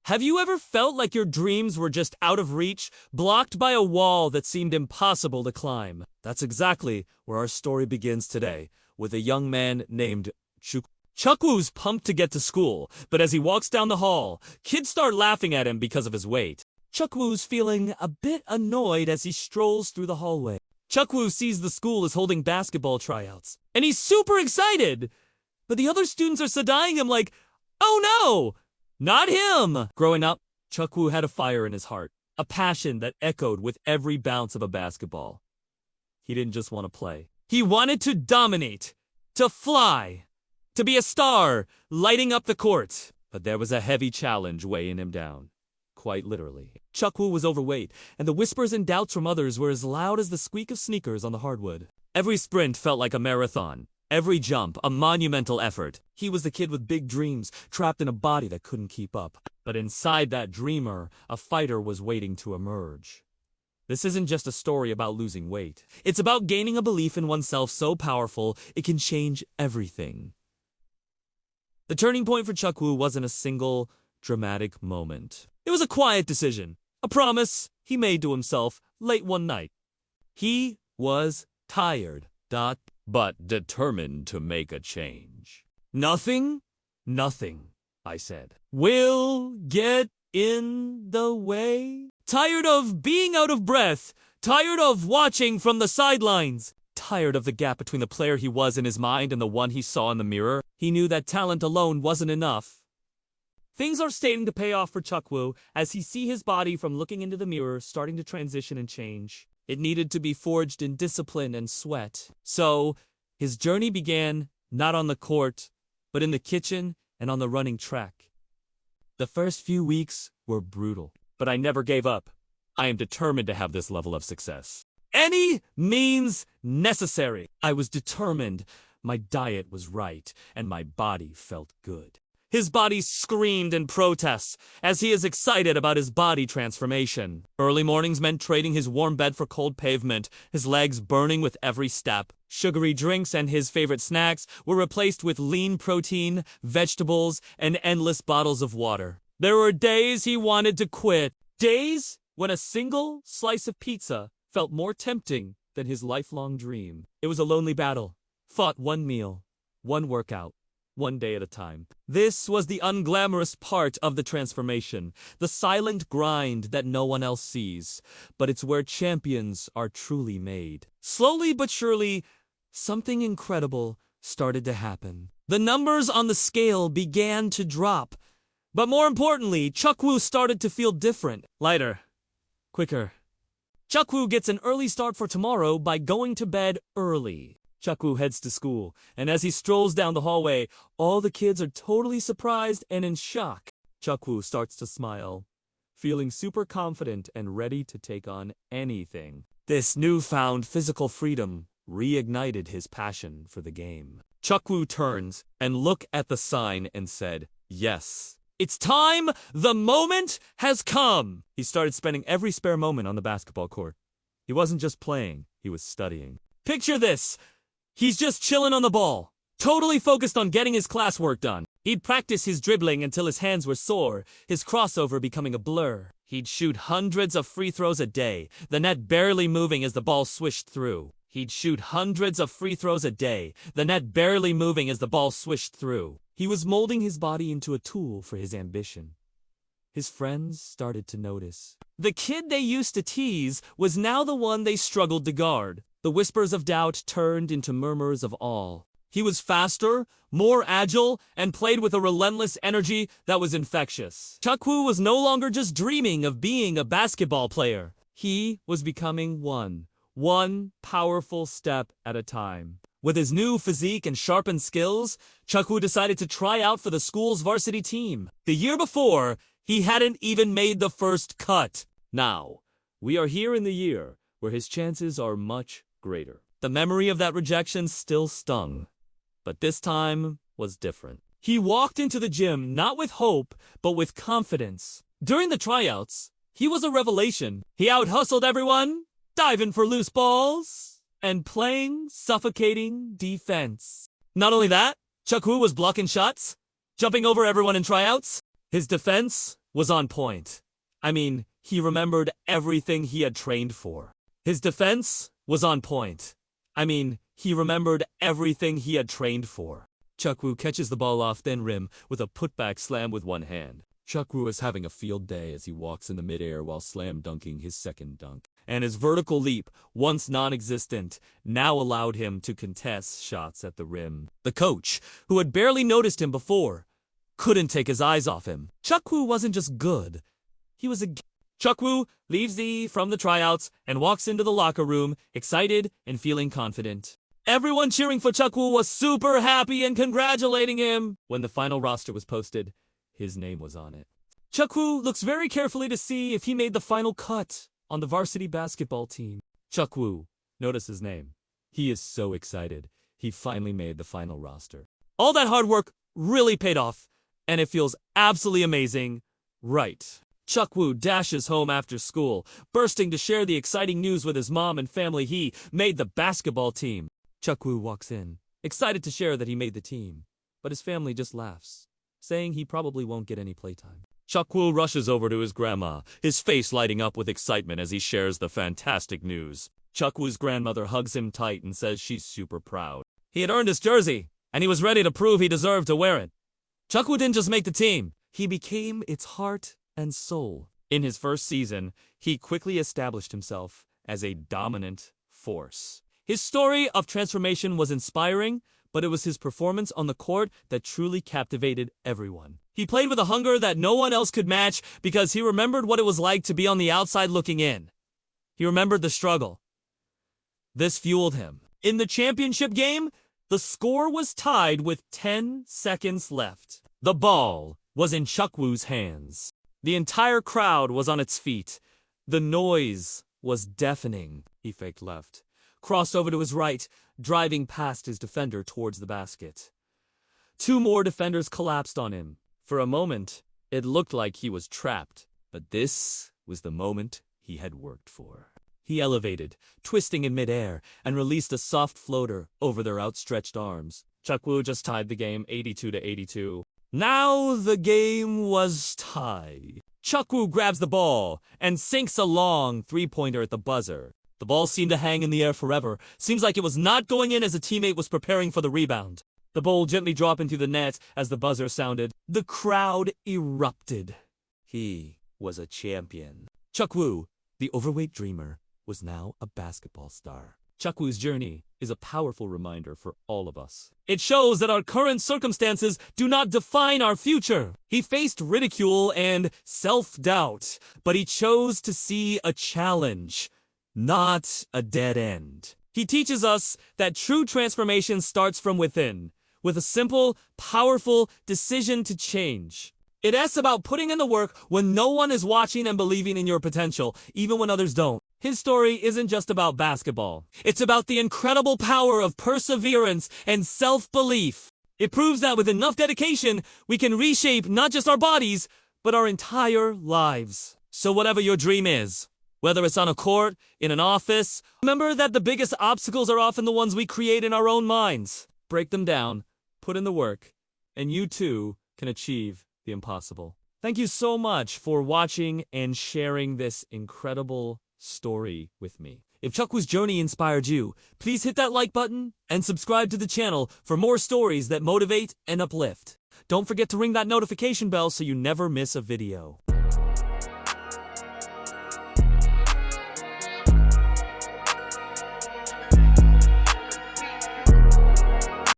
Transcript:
Have you ever felt like your dreams were just out of reach, blocked by a wall that seemed impossible to climb? That's exactly where our story begins today, with a young man named Chukwu. Chukwu's pumped to get to school, but as he walks down the hall, kids start laughing at him because of his weight. Chukwu's feeling a bit annoyed as he strolls through the hallway. Chukwu sees the school is holding basketball tryouts, and he's super excited! But the other students are side-eyeing him like, "Oh no! Not him!" Growing up, Chukwu had a fire in his heart, a passion that echoed with every bounce of a basketball. He didn't just want to play. He wanted to dominate, to fly, to be a star, lighting up the court. But there was a heavy challenge weighing him down. Quite literally. Chukwu was overweight, and the whispers and doubts from others were as loud as the squeak of sneakers on the hardwood. Every sprint felt like a marathon. Every jump, a monumental effort. He was the kid with big dreams, trapped in a body that couldn't keep up. But inside that dreamer, a fighter was waiting to emerge. This isn't just a story about losing weight. It's about gaining a belief in oneself so powerful, it can change everything. The turning point for Chukwu wasn't a single, dramatic moment. It was a quiet decision, a promise he made to himself late one night. He was tired, but determined to make a change. Nothing, I said, will get in the way. Tired of being out of breath, tired of watching from the sidelines, tired of the gap between the player he was in his mind and the one he saw in the mirror. He knew that talent alone wasn't enough. Things are starting to pay off for Chukwu as he sees his body from looking into the mirror starting to transition and change. It needed to be forged in discipline and sweat. So, his journey began not on the court, but in the kitchen and on the running track. The first few weeks were brutal, but I never gave up. I am determined to have this level of success. Any means necessary. I was determined. My diet was right, and my body felt good. His body screamed in protest as he is excited about his body transformation. Early mornings meant trading his warm bed for cold pavement, his legs burning with every step. Sugary drinks and his favorite snacks were replaced with lean protein, vegetables, and endless bottles of water. There were days he wanted to quit. Days when a single slice of pizza felt more tempting than his lifelong dream. It was a lonely battle, fought one meal, one workout, one day at a time. This was the unglamorous part of the transformation, the silent grind that no one else sees. But it's where champions are truly made. Slowly but surely, something incredible started to happen. The numbers on the scale began to drop. But more importantly, Chukwu started to feel different. Lighter. Quicker. Chukwu gets an early start for tomorrow by going to bed early. Chukwu heads to school, and as he strolls down the hallway, all the kids are totally surprised and in shock. Chukwu starts to smile, feeling super confident and ready to take on anything. This newfound physical freedom reignited his passion for the game. Chukwu turns and looked at the sign and said, "Yes. It's time! The moment has come!" He started spending every spare moment on the basketball court. He wasn't just playing, he was studying. Picture this! He's just chilling on the ball, totally focused on getting his classwork done. He'd practice his dribbling until his hands were sore, his crossover becoming a blur. He'd shoot hundreds of free throws a day, the net barely moving as the ball swished through. He was molding his body into a tool for his ambition. His friends started to notice. The kid they used to tease was now the one they struggled to guard. The whispers of doubt turned into murmurs of awe. He was faster, more agile, and played with a relentless energy that was infectious. Chukwu was no longer just dreaming of being a basketball player. He was becoming one powerful step at a time. With his new physique and sharpened skills, Chukwu decided to try out for the school's varsity team. The year before, he hadn't even made the first cut. Now, we are here in the year where his chances are much greater. The memory of that rejection still stung, but this time was different. He walked into the gym not with hope, but with confidence. During the tryouts, he was a revelation. He out-hustled everyone, diving for loose balls, and playing suffocating defense. Not only that, Chukwu was blocking shots, jumping over everyone in tryouts. His defense was on point. I mean, he remembered everything he had trained for. His defense was on point. I mean, he remembered everything he had trained for. Chukwu catches the ball off thin rim with a putback slam with one hand. Chukwu is having a field day as he walks in the midair while slam dunking his second dunk. And his vertical leap, once non-existent, now allowed him to contest shots at the rim. The coach, who had barely noticed him before, couldn't take his eyes off him. Chukwu wasn't just good. He was a... Chukwu leaves from the tryouts and walks into the locker room, excited and feeling confident. Everyone cheering for Chukwu was super happy and congratulating him. When the final roster was posted, his name was on it. Chukwu looks very carefully to see if he made the final cut on the varsity basketball team. Chukwu, notice his name. He is so excited. He finally made the final roster. All that hard work really paid off, and it feels absolutely amazing, right? Chukwu dashes home after school, bursting to share the exciting news with his mom and family. He made the basketball team. Chukwu walks in, excited to share that he made the team, but his family just laughs, saying he probably won't get any playtime. Chukwu rushes over to his grandma, his face lighting up with excitement as he shares the fantastic news. Chukwu's grandmother hugs him tight and says she's super proud. He had earned his jersey, and he was ready to prove he deserved to wear it. Chukwu didn't just make the team, he became its heart and soul. In his first season, he quickly established himself as a dominant force. His story of transformation was inspiring, but it was his performance on the court that truly captivated everyone. He played with a hunger that no one else could match because he remembered what it was like to be on the outside looking in. He remembered the struggle. This fueled him. In the championship game, the score was tied with 10 seconds left. The ball was in Chukwu's hands. The entire crowd was on its feet. The noise was deafening. He faked left, crossed over to his right, driving past his defender towards the basket. 2 more defenders collapsed on him. For a moment, it looked like he was trapped, but this was the moment he had worked for. He elevated, twisting in midair, and released a soft floater over their outstretched arms. Chukwu just tied the game 82-82. Now the game was tied. Chukwu grabs the ball and sinks a long three-pointer at the buzzer. The ball seemed to hang in the air forever. Seems like it was not going in as a teammate was preparing for the rebound. The ball gently dropped into the net as the buzzer sounded. The crowd erupted. He was a champion. Chukwu, the overweight dreamer, was now a basketball star. Chukwu's journey is a powerful reminder for all of us. It shows that our current circumstances do not define our future. He faced ridicule and self-doubt, but he chose to see a challenge, not a dead end. He teaches us that true transformation starts from within, with a simple, powerful decision to change. It asks about putting in the work when no one is watching and believing in your potential, even when others don't. His story isn't just about basketball. It's about the incredible power of perseverance and self-belief. It proves that with enough dedication, we can reshape not just our bodies, but our entire lives. So whatever your dream is, whether it's on a court, in an office, remember that the biggest obstacles are often the ones we create in our own minds. Break them down, put in the work, and you too can achieve the impossible. Thank you so much for watching and sharing this incredible story with me. If Chukwu's journey inspired you, please hit that like button and subscribe to the channel for more stories that motivate and uplift. Don't forget to ring that notification bell so you never miss a video.